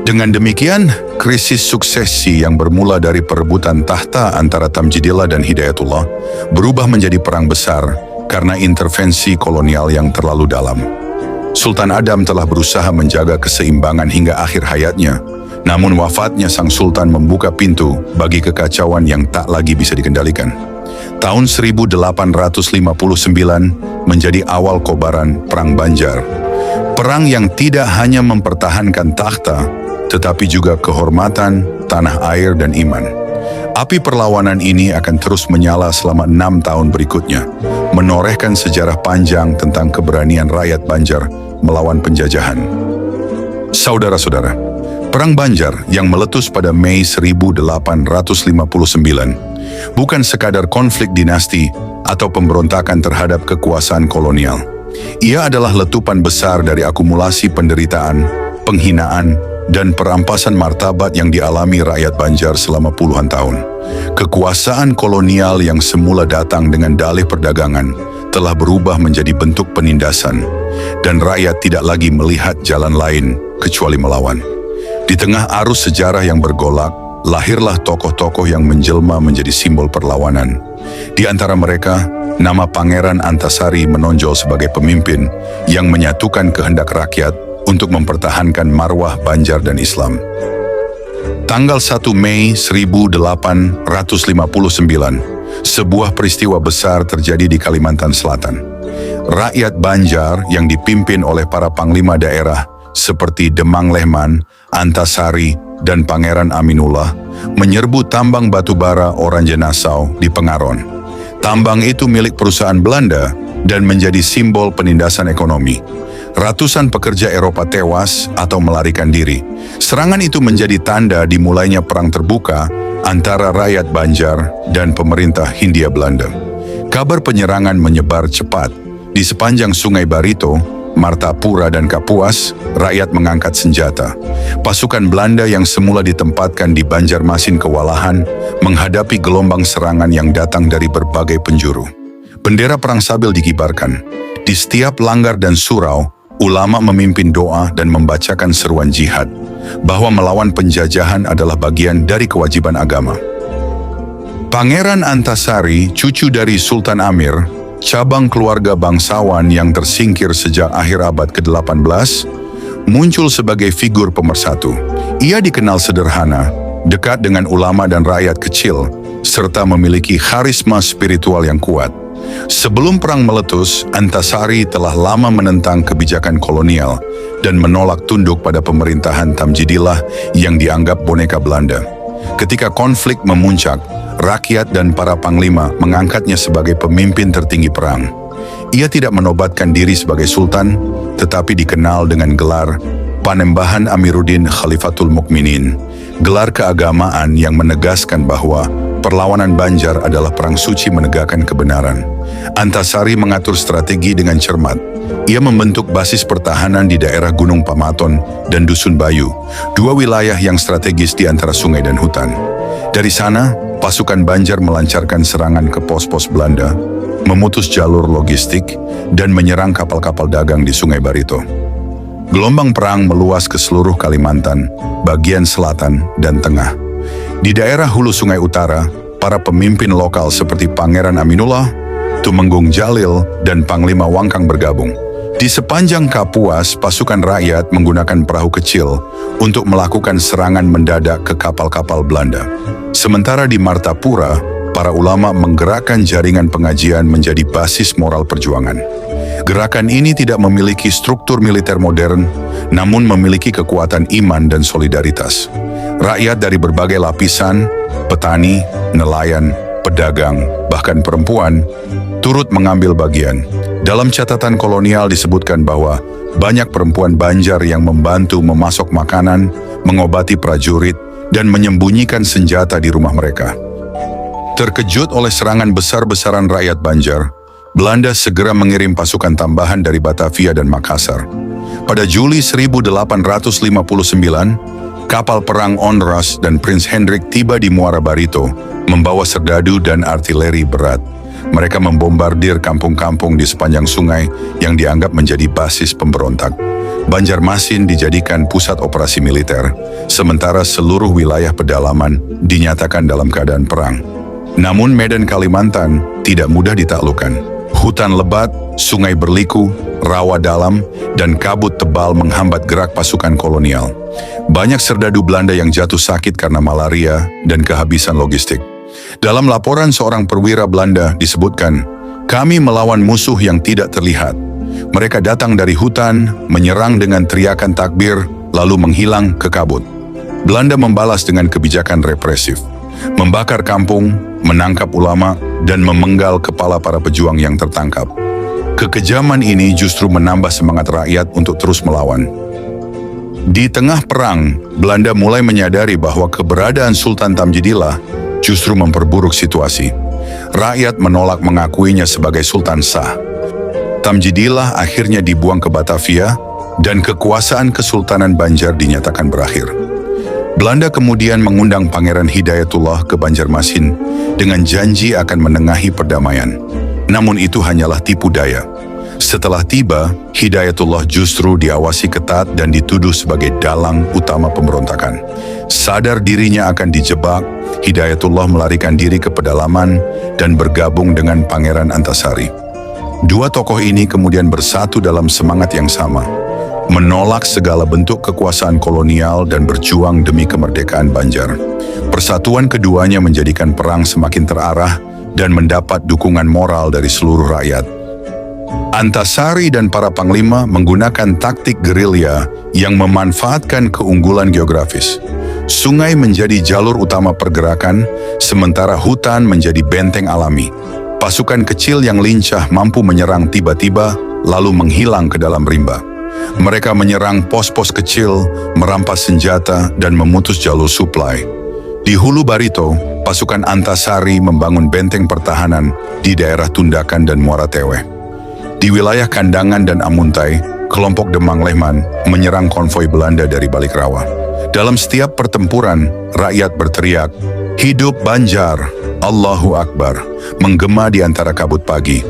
Dengan demikian, krisis suksesi yang bermula dari perebutan tahta antara Tamjidillah dan Hidayatullah berubah menjadi perang besar karena intervensi kolonial yang terlalu dalam. Sultan Adam telah berusaha menjaga keseimbangan hingga akhir hayatnya, Namun wafatnya sang sultan membuka pintu bagi kekacauan yang tak lagi bisa dikendalikan. Tahun 1859 menjadi awal kobaran Perang Banjar. Perang yang tidak hanya mempertahankan takhta, tetapi juga kehormatan, tanah air, dan iman. Api perlawanan ini akan terus menyala selama 6 tahun berikutnya, menorehkan sejarah panjang tentang keberanian rakyat Banjar melawan penjajahan. Saudara-saudara, Perang Banjar yang meletus pada Mei 1859 bukan sekadar konflik dinasti atau pemberontakan terhadap kekuasaan kolonial. Ia adalah letupan besar dari akumulasi penderitaan, penghinaan, dan perampasan martabat yang dialami rakyat Banjar selama puluhan tahun. Kekuasaan kolonial yang semula datang dengan dalih perdagangan telah berubah menjadi bentuk penindasan, dan rakyat tidak lagi melihat jalan lain kecuali melawan. Di tengah arus sejarah yang bergolak, lahirlah tokoh-tokoh yang menjelma menjadi simbol perlawanan. Di antara mereka, nama Pangeran Antasari menonjol sebagai pemimpin yang menyatukan kehendak rakyat untuk mempertahankan marwah Banjar dan Islam. Tanggal 1 Mei 1859, sebuah peristiwa besar terjadi di Kalimantan Selatan. Rakyat Banjar yang dipimpin oleh para panglima daerah seperti Demang Lehman, Antasari, dan Pangeran Aminullah menyerbu tambang batubara Oranje Nassau di Pengaron. Tambang itu milik perusahaan Belanda dan menjadi simbol penindasan ekonomi. Ratusan pekerja Eropa tewas atau melarikan diri. Serangan itu menjadi tanda dimulainya perang terbuka antara rakyat Banjar dan pemerintah Hindia Belanda. Kabar penyerangan menyebar cepat. Di sepanjang Sungai Barito, Martapura, dan Kapuas, rakyat mengangkat senjata. Pasukan Belanda yang semula ditempatkan di Banjarmasin kewalahan menghadapi gelombang serangan yang datang dari berbagai penjuru. Bendera perang sambil dikibarkan. Di setiap langgar dan surau, ulama memimpin doa dan membacakan seruan jihad, bahwa melawan penjajahan adalah bagian dari kewajiban agama. Pangeran Antasari, cucu dari Sultan Amir, cabang keluarga bangsawan yang tersingkir sejak akhir abad ke-18, muncul sebagai figur pemersatu. Ia dikenal sederhana, dekat dengan ulama dan rakyat kecil, serta memiliki karisma spiritual yang kuat. Sebelum perang meletus, Antasari telah lama menentang kebijakan kolonial dan menolak tunduk pada pemerintahan Tamjidillah yang dianggap boneka Belanda. Ketika konflik memuncak, rakyat dan para panglima mengangkatnya sebagai pemimpin tertinggi perang. Ia tidak menobatkan diri sebagai sultan, tetapi dikenal dengan gelar Panembahan Amiruddin Khalifatul Mukminin, gelar keagamaan yang menegaskan bahwa perlawanan Banjar adalah perang suci menegakkan kebenaran. Antasari mengatur strategi dengan cermat. Ia membentuk basis pertahanan di daerah Gunung Pamaton dan Dusun Bayu, dua wilayah yang strategis di antara sungai dan hutan. Dari sana, pasukan Banjar melancarkan serangan ke pos-pos Belanda, memutus jalur logistik, dan menyerang kapal-kapal dagang di Sungai Barito. Gelombang perang meluas ke seluruh Kalimantan, bagian selatan dan tengah. Di daerah hulu Sungai Utara, para pemimpin lokal seperti Pangeran Aminullah, Tumenggung Jalil, dan Panglima Wangkang bergabung. Di sepanjang Kapuas, pasukan rakyat menggunakan perahu kecil untuk melakukan serangan mendadak ke kapal-kapal Belanda. Sementara di Martapura, para ulama menggerakkan jaringan pengajian menjadi basis moral perjuangan. Gerakan ini tidak memiliki struktur militer modern, namun memiliki kekuatan iman dan solidaritas. Rakyat dari berbagai lapisan, petani, nelayan, pedagang, bahkan perempuan, turut mengambil bagian. Dalam catatan kolonial disebutkan bahwa banyak perempuan Banjar yang membantu memasok makanan, mengobati prajurit, dan menyembunyikan senjata di rumah mereka. Terkejut oleh serangan besar-besaran rakyat Banjar, Belanda segera mengirim pasukan tambahan dari Batavia dan Makassar. Pada Juli 1859, kapal perang Onrus dan Prince Hendrik tiba di Muara Barito, membawa serdadu dan artileri berat. Mereka membombardir kampung-kampung di sepanjang sungai yang dianggap menjadi basis pemberontak. Banjarmasin dijadikan pusat operasi militer, sementara seluruh wilayah pedalaman dinyatakan dalam keadaan perang. Namun Medan Kalimantan tidak mudah ditaklukkan. Hutan lebat, sungai berliku, rawa dalam, dan kabut tebal menghambat gerak pasukan kolonial. Banyak serdadu Belanda yang jatuh sakit karena malaria dan kehabisan logistik. Dalam laporan seorang perwira Belanda disebutkan, "Kami melawan musuh yang tidak terlihat. Mereka datang dari hutan, menyerang dengan teriakan takbir, lalu menghilang ke kabut." Belanda membalas dengan kebijakan represif, membakar kampung, menangkap ulama, dan memenggal kepala para pejuang yang tertangkap. Kekejaman ini justru menambah semangat rakyat untuk terus melawan. Di tengah perang, Belanda mulai menyadari bahwa keberadaan Sultan Tamjidillah justru memperburuk situasi. Rakyat menolak mengakuinya sebagai Sultan sah. Tamjidillah akhirnya dibuang ke Batavia dan kekuasaan Kesultanan Banjar dinyatakan berakhir. Belanda kemudian mengundang Pangeran Hidayatullah ke Banjarmasin dengan janji akan menengahi perdamaian. Namun itu hanyalah tipu daya. Setelah tiba, Hidayatullah justru diawasi ketat dan dituduh sebagai dalang utama pemberontakan. Sadar dirinya akan dijebak, Hidayatullah melarikan diri ke pedalaman dan bergabung dengan Pangeran Antasari. Dua tokoh ini kemudian bersatu dalam semangat yang sama, menolak segala bentuk kekuasaan kolonial dan berjuang demi kemerdekaan Banjar. Persatuan keduanya menjadikan perang semakin terarah dan mendapat dukungan moral dari seluruh rakyat. Antasari dan para panglima menggunakan taktik gerilya yang memanfaatkan keunggulan geografis. Sungai menjadi jalur utama pergerakan, sementara hutan menjadi benteng alami. Pasukan kecil yang lincah mampu menyerang tiba-tiba, lalu menghilang ke dalam rimba. Mereka menyerang pos-pos kecil, merampas senjata, dan memutus jalur suplai. Di Hulu Barito, pasukan Antasari membangun benteng pertahanan di daerah Tundakan dan Muara Tewe. Di wilayah Kandangan dan Amuntai, kelompok Demang Lehman menyerang konvoi Belanda dari balik rawa. Dalam setiap pertempuran, rakyat berteriak, "Hidup Banjar! Allahu Akbar!" menggema di antara kabut pagi.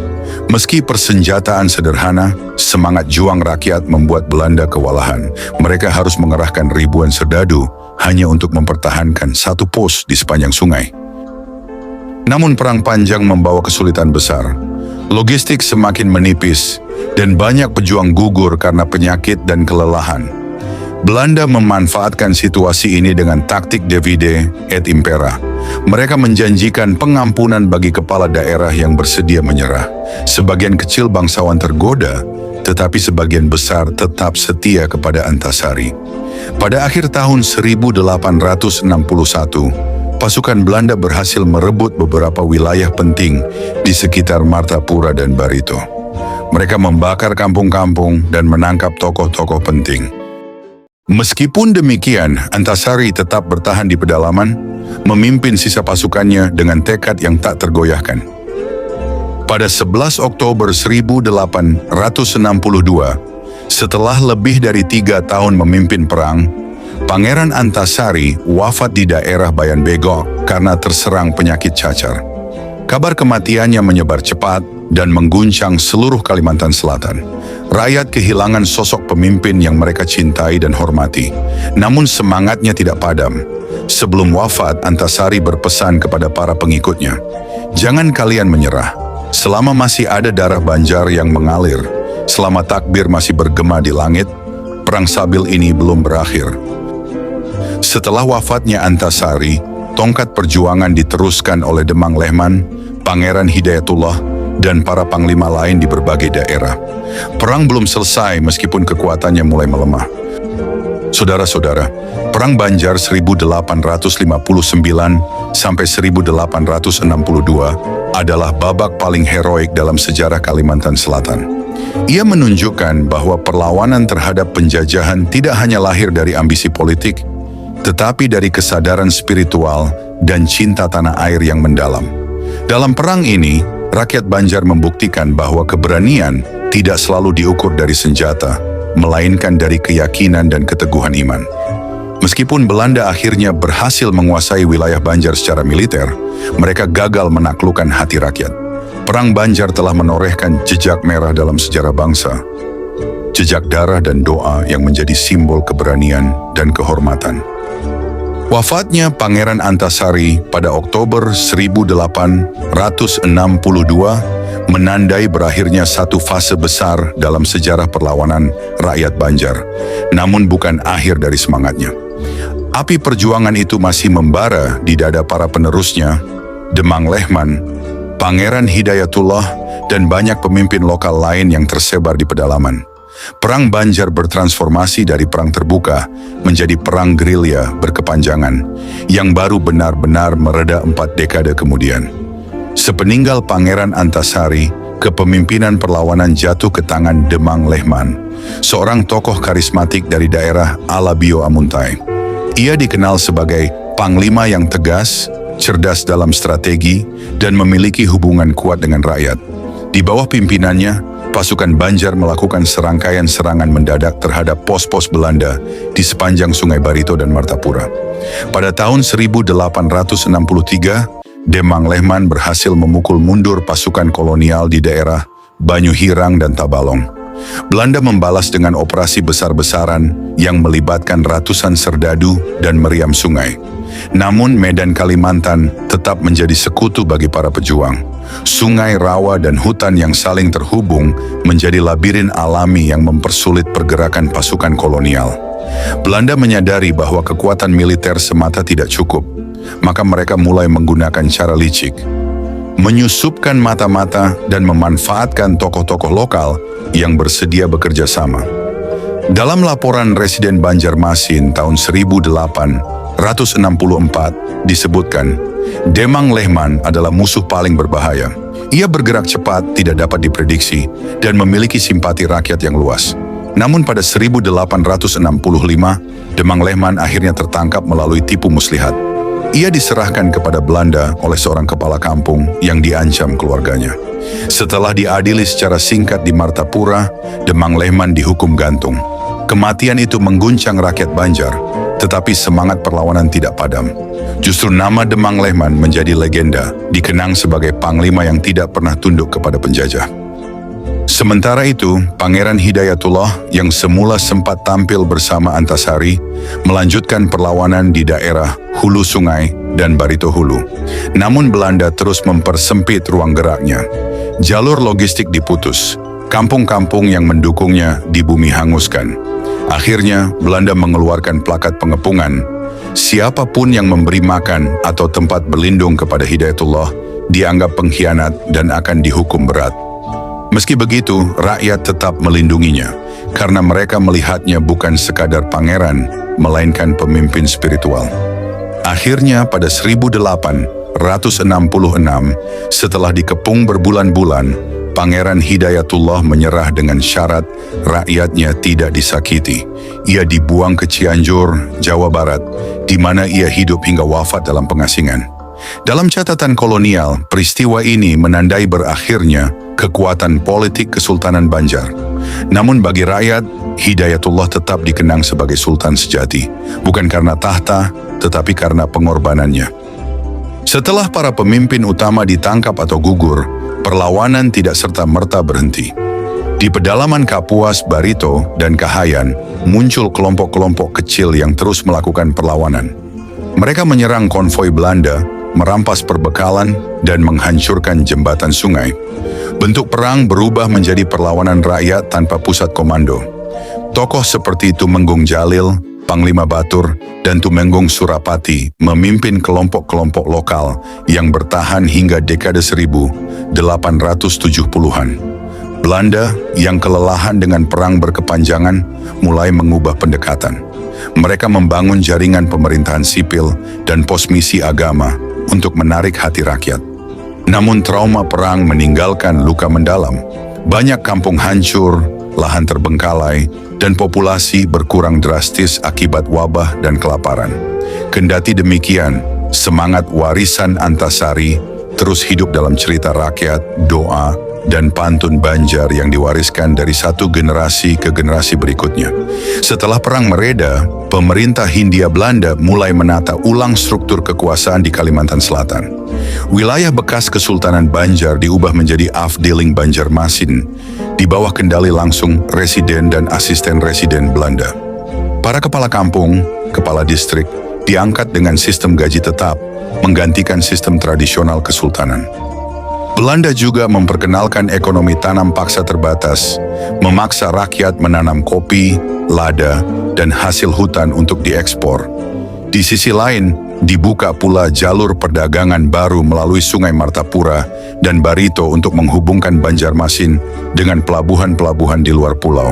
Meski persenjataan sederhana, semangat juang rakyat membuat Belanda kewalahan. Mereka harus mengerahkan ribuan serdadu hanya untuk mempertahankan satu pos di sepanjang sungai. Namun perang panjang membawa kesulitan besar. Logistik semakin menipis dan banyak pejuang gugur karena penyakit dan kelelahan. Belanda memanfaatkan situasi ini dengan taktik divide et impera. Mereka menjanjikan pengampunan bagi kepala daerah yang bersedia menyerah. Sebagian kecil bangsawan tergoda, tetapi sebagian besar tetap setia kepada Antasari. Pada akhir tahun 1861, pasukan Belanda berhasil merebut beberapa wilayah penting di sekitar Martapura dan Barito. Mereka membakar kampung-kampung dan menangkap tokoh-tokoh penting. Meskipun demikian, Antasari tetap bertahan di pedalaman, memimpin sisa pasukannya dengan tekad yang tak tergoyahkan. Pada 11 Oktober 1862, setelah lebih dari 3 tahun memimpin perang, Pangeran Antasari wafat di daerah Bayan Begok karena terserang penyakit cacar. Kabar kematiannya menyebar cepat dan mengguncang seluruh Kalimantan Selatan. Rakyat kehilangan sosok pemimpin yang mereka cintai dan hormati. Namun semangatnya tidak padam. Sebelum wafat, Antasari berpesan kepada para pengikutnya, "Jangan kalian menyerah. Selama masih ada darah Banjar yang mengalir, selama takbir masih bergema di langit, perang Sabil ini belum berakhir." Setelah wafatnya Antasari, tongkat perjuangan diteruskan oleh Demang Lehman, Pangeran Hidayatullah, dan para panglima lain di berbagai daerah. Perang belum selesai meskipun kekuatannya mulai melemah. Saudara-saudara, Perang Banjar 1859 sampai 1862 adalah babak paling heroik dalam sejarah Kalimantan Selatan. Ia menunjukkan bahwa perlawanan terhadap penjajahan tidak hanya lahir dari ambisi politik, tetapi dari kesadaran spiritual dan cinta tanah air yang mendalam. Dalam perang ini, rakyat Banjar membuktikan bahwa keberanian tidak selalu diukur dari senjata, melainkan dari keyakinan dan keteguhan iman. Meskipun Belanda akhirnya berhasil menguasai wilayah Banjar secara militer, mereka gagal menaklukkan hati rakyat. Perang Banjar telah menorehkan jejak merah dalam sejarah bangsa, jejak darah dan doa yang menjadi simbol keberanian dan kehormatan. Wafatnya Pangeran Antasari pada Oktober 1862 menandai berakhirnya satu fase besar dalam sejarah perlawanan rakyat Banjar, namun bukan akhir dari semangatnya. Api perjuangan itu masih membara di dada para penerusnya, Demang Lehman, Pangeran Hidayatullah, dan banyak pemimpin lokal lain yang tersebar di pedalaman. Perang Banjar bertransformasi dari perang terbuka menjadi perang gerilya berkepanjangan yang baru benar-benar mereda 4 dekade kemudian. Sepeninggal Pangeran Antasari, kepemimpinan perlawanan jatuh ke tangan Demang Lehman, seorang tokoh karismatik dari daerah Alabio Amuntai. Ia dikenal sebagai panglima yang tegas, cerdas dalam strategi, dan memiliki hubungan kuat dengan rakyat. Di bawah pimpinannya, pasukan Banjar melakukan serangkaian serangan mendadak terhadap pos-pos Belanda di sepanjang Sungai Barito dan Martapura. Pada tahun 1863, Demang Lehman berhasil memukul mundur pasukan kolonial di daerah Banyuhirang dan Tabalong. Belanda membalas dengan operasi besar-besaran yang melibatkan ratusan serdadu dan meriam sungai. Namun Medan Kalimantan tetap menjadi sekutu bagi para pejuang. Sungai, rawa, dan hutan yang saling terhubung menjadi labirin alami yang mempersulit pergerakan pasukan kolonial. Belanda menyadari bahwa kekuatan militer semata tidak cukup, maka mereka mulai menggunakan cara licik, menyusupkan mata-mata dan memanfaatkan tokoh-tokoh lokal yang bersedia bekerja sama. Dalam laporan Residen Banjarmasin tahun 1864 disebutkan, Demang Lehman adalah musuh paling berbahaya. Ia bergerak cepat, tidak dapat diprediksi, dan memiliki simpati rakyat yang luas. Namun pada 1865, Demang Lehman akhirnya tertangkap melalui tipu muslihat. Ia diserahkan kepada Belanda oleh seorang kepala kampung yang diancam keluarganya. Setelah diadili secara singkat di Martapura, Demang Lehman dihukum gantung. Kematian itu mengguncang rakyat Banjar, tetapi semangat perlawanan tidak padam. Justru nama Demang Lehman menjadi legenda, dikenang sebagai panglima yang tidak pernah tunduk kepada penjajah. Sementara itu, Pangeran Hidayatullah yang semula sempat tampil bersama Antasari, melanjutkan perlawanan di daerah Hulu Sungai dan Barito Hulu. Namun Belanda terus mempersempit ruang geraknya. Jalur logistik diputus, kampung-kampung yang mendukungnya dibumi hanguskan. Akhirnya, Belanda mengeluarkan plakat pengepungan. Siapapun yang memberi makan atau tempat berlindung kepada Hidayatullah dianggap pengkhianat dan akan dihukum berat. Meski begitu, rakyat tetap melindunginya karena mereka melihatnya bukan sekadar pangeran, melainkan pemimpin spiritual. Akhirnya pada 1866, setelah dikepung berbulan-bulan, Pangeran Hidayatullah menyerah dengan syarat rakyatnya tidak disakiti. Ia dibuang ke Cianjur, Jawa Barat, di mana ia hidup hingga wafat dalam pengasingan. Dalam catatan kolonial, peristiwa ini menandai berakhirnya kekuatan politik Kesultanan Banjar. Namun bagi rakyat, Hidayatullah tetap dikenang sebagai sultan sejati, bukan karena tahta, tetapi karena pengorbanannya. Setelah para pemimpin utama ditangkap atau gugur, perlawanan tidak serta-merta berhenti. Di pedalaman Kapuas, Barito, dan Kahayan, muncul kelompok-kelompok kecil yang terus melakukan perlawanan. Mereka menyerang konvoi Belanda, merampas perbekalan, dan menghancurkan jembatan sungai. Bentuk perang berubah menjadi perlawanan rakyat tanpa pusat komando. Tokoh seperti Tumenggung Jalil, Panglima Batur, dan Tumenggung Surapati memimpin kelompok-kelompok lokal yang bertahan hingga dekade 1870-an. Belanda yang kelelahan dengan perang berkepanjangan mulai mengubah pendekatan. Mereka membangun jaringan pemerintahan sipil dan pos misi agama untuk menarik hati rakyat. Namun trauma perang meninggalkan luka mendalam. Banyak kampung hancur, lahan terbengkalai, dan populasi berkurang drastis akibat wabah dan kelaparan. Kendati demikian, semangat warisan Antasari terus hidup dalam cerita rakyat, doa, dan pantun Banjar yang diwariskan dari satu generasi ke generasi berikutnya. Setelah perang mereda, pemerintah Hindia Belanda mulai menata ulang struktur kekuasaan di Kalimantan Selatan. Wilayah bekas Kesultanan Banjar diubah menjadi Afdeling Banjarmasin, di bawah kendali langsung residen dan asisten residen Belanda. Para kepala kampung, kepala distrik, diangkat dengan sistem gaji tetap, menggantikan sistem tradisional kesultanan. Belanda juga memperkenalkan ekonomi tanam paksa terbatas, memaksa rakyat menanam kopi, lada, dan hasil hutan untuk diekspor. Di sisi lain, dibuka pula jalur perdagangan baru melalui Sungai Martapura dan Barito untuk menghubungkan Banjarmasin dengan pelabuhan-pelabuhan di luar pulau.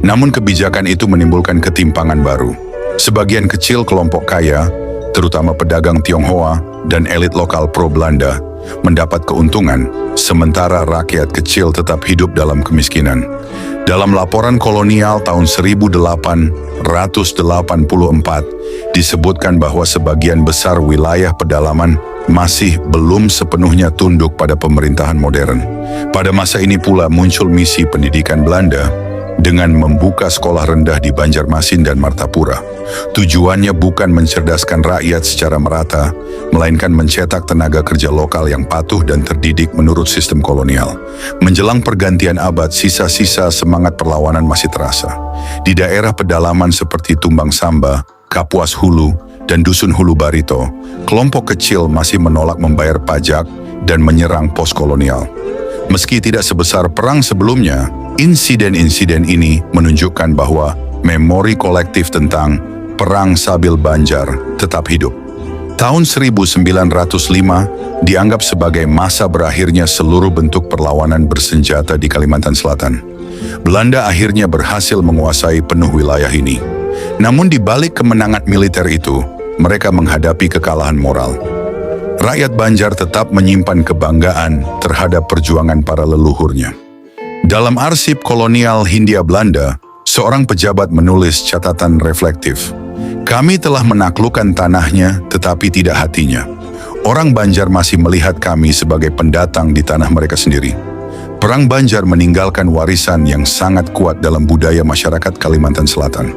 Namun kebijakan itu menimbulkan ketimpangan baru. Sebagian kecil kelompok kaya, terutama pedagang Tionghoa dan elit lokal pro-Belanda, mendapat keuntungan, sementara rakyat kecil tetap hidup dalam kemiskinan. Dalam laporan kolonial tahun 1884, disebutkan bahwa sebagian besar wilayah pedalaman masih belum sepenuhnya tunduk pada pemerintahan modern. Pada masa ini pula muncul misi pendidikan Belanda dengan membuka sekolah rendah di Banjarmasin dan Martapura. Tujuannya bukan mencerdaskan rakyat secara merata, melainkan mencetak tenaga kerja lokal yang patuh dan terdidik menurut sistem kolonial. Menjelang pergantian abad, sisa-sisa semangat perlawanan masih terasa. Di daerah pedalaman seperti Tumbang Samba, Kapuas Hulu, dan Dusun Hulu Barito, kelompok kecil masih menolak membayar pajak dan menyerang pos kolonial. Meski tidak sebesar perang sebelumnya, insiden-insiden ini menunjukkan bahwa memori kolektif tentang Perang Sabil Banjar tetap hidup. Tahun 1905 dianggap sebagai masa berakhirnya seluruh bentuk perlawanan bersenjata di Kalimantan Selatan. Belanda akhirnya berhasil menguasai penuh wilayah ini. Namun di balik kemenangan militer itu, mereka menghadapi kekalahan moral. Rakyat Banjar tetap menyimpan kebanggaan terhadap perjuangan para leluhurnya. Dalam arsip kolonial Hindia Belanda, seorang pejabat menulis catatan reflektif. Kami telah menaklukkan tanahnya tetapi tidak hatinya. Orang Banjar masih melihat kami sebagai pendatang di tanah mereka sendiri. Perang Banjar meninggalkan warisan yang sangat kuat dalam budaya masyarakat Kalimantan Selatan.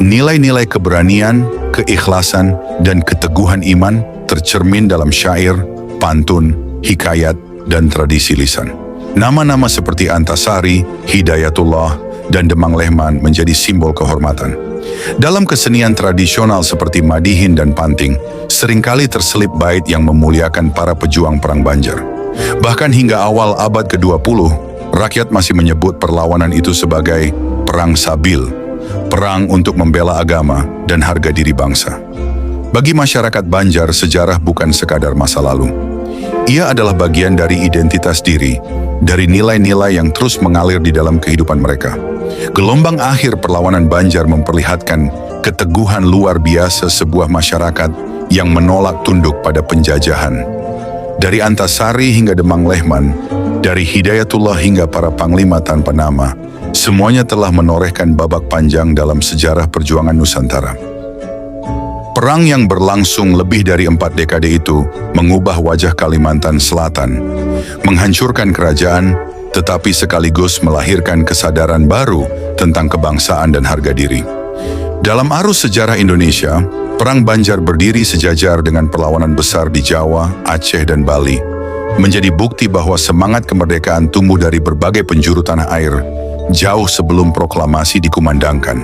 Nilai-nilai keberanian, keikhlasan, dan keteguhan iman tercermin dalam syair, pantun, hikayat, dan tradisi lisan. Nama-nama seperti Antasari, Hidayatullah, dan Demang Lehman menjadi simbol kehormatan. Dalam kesenian tradisional seperti Madihin dan Panting, seringkali terselip bait yang memuliakan para pejuang perang Banjar. Bahkan hingga awal abad ke-20, rakyat masih menyebut perlawanan itu sebagai Perang Sabil, perang untuk membela agama dan harga diri bangsa. Bagi masyarakat Banjar, sejarah bukan sekadar masa lalu. Ia adalah bagian dari identitas diri, dari nilai-nilai yang terus mengalir di dalam kehidupan mereka. Gelombang akhir perlawanan Banjar memperlihatkan keteguhan luar biasa sebuah masyarakat yang menolak tunduk pada penjajahan. Dari Antasari hingga Demang Lehman, dari Hidayatullah hingga para panglima tanpa nama, semuanya telah menorehkan babak panjang dalam sejarah perjuangan Nusantara. Perang yang berlangsung lebih dari 4 dekade itu mengubah wajah Kalimantan Selatan, menghancurkan kerajaan, tetapi sekaligus melahirkan kesadaran baru tentang kebangsaan dan harga diri. Dalam arus sejarah Indonesia, Perang Banjar berdiri sejajar dengan perlawanan besar di Jawa, Aceh, dan Bali, menjadi bukti bahwa semangat kemerdekaan tumbuh dari berbagai penjuru tanah air, jauh sebelum proklamasi dikumandangkan.